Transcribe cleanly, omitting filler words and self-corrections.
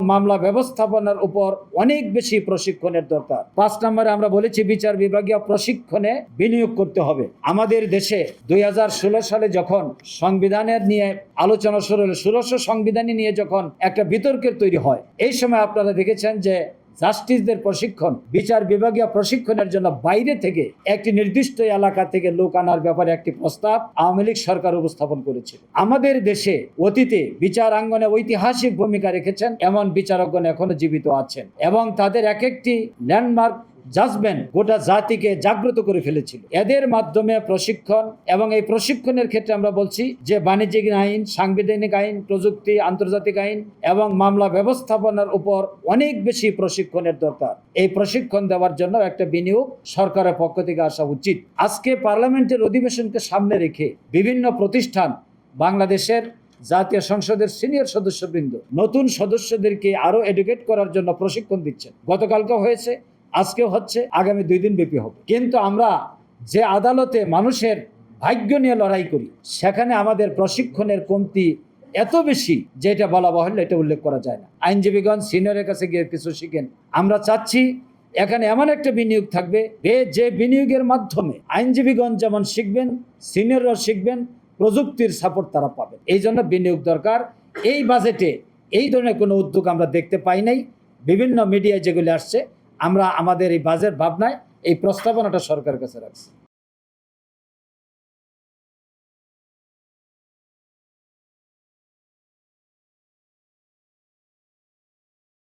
মামলা ব্যবস্থাপনার উপর অনেক বেশি প্রশিক্ষণের দরকার। 5 নম্বরে আমরা বলেছি বিচার বিভাগীয় প্রশিক্ষণে বিনিয়োগ করতে হবে। আমাদের দেশে 2016 সালে যখন সংবিধানের নিয়ে আলোচনা শুরু হলো, 1600 সংবিধানী নিয়ে যখন একটা বিতর্কের তৈরি হয়, এই সময় আপনারা দেখেছেন যে জাস্টিসদের প্রশিক্ষণ, বিচার বিভাগীয় প্রশিক্ষণের জন্য বাইরে থেকে একটি নির্দিষ্ট এলাকা থেকে লোক আনার ব্যাপারে একটি প্রস্তাব আওয়ামী লীগ সরকার উপস্থাপন করেছিল। আমাদের দেশে অতীতে বিচারাঙ্গনে ঐতিহাসিক ভূমিকা রেখেছেন এমন বিচারকগণ এখনো জীবিত আছেন এবং তাদের এক একটি ল্যান্ডমার্ক জাজমেন্ট গোটা জাতিকে জাগ্রত করে ফেলেছিল। এদের মাধ্যমে প্রশিক্ষণ, এবং এই প্রশিক্ষণের ক্ষেত্রে আমরা বলছি যে বাণিজ্যিক আইন, সাংবিধানিক আইন, প্রযুক্তি, আন্তর্জাতিক আইন এবং মামলা ব্যবস্থাপনার উপর অনেক বেশি প্রশিক্ষণের দরকার। এই প্রশিক্ষণ দেওয়ার জন্য একটা বিনিয়োগ সরকারের পক্ষ থেকে আসা উচিত। আজকে পার্লামেন্টের অধিবেশনকে সামনে রেখে বিভিন্ন প্রতিষ্ঠান বাংলাদেশের জাতীয় সংসদের সিনিয়র সদস্যবৃন্দ নতুন সদস্যদেরকে আরো এডুকেট করার জন্য প্রশিক্ষণ দিচ্ছেন। গতকালকে হয়েছে, আজকেও হচ্ছে, আগামী 2 দিন ব্যাপী হবে। কিন্তু আমরা যে আদালতে মানুষের ভাগ্য নিয়ে লড়াই করি, সেখানে আমাদের প্রশিক্ষণের কমতি এত বেশি যে এটা বলা বাহুল্য, এটা উল্লেখ করা যায় না। আইনজীবীগণ সিনিয়রের কাছে গিয়ে কিছু শিখেন। আমরা চাচ্ছি এখানে এমন একটা বিনিয়োগ থাকবে যে বিনিয়োগের মাধ্যমে আইনজীবীগণ যেমন শিখবেন, সিনিয়ররাও শিখবেন, প্রযুক্তির সাপোর্ট তারা পাবেন। এই জন্য বিনিয়োগ দরকার। এই বাজেটে এই ধরনের কোনো উদ্যোগ আমরা দেখতে পাই নাই। বিভিন্ন মিডিয়ায় যেগুলি আসছে, আমরা আমাদের এই বাজেট ভাবনায় এই প্রস্তাবনাটা সরকারের কাছে রাখছি।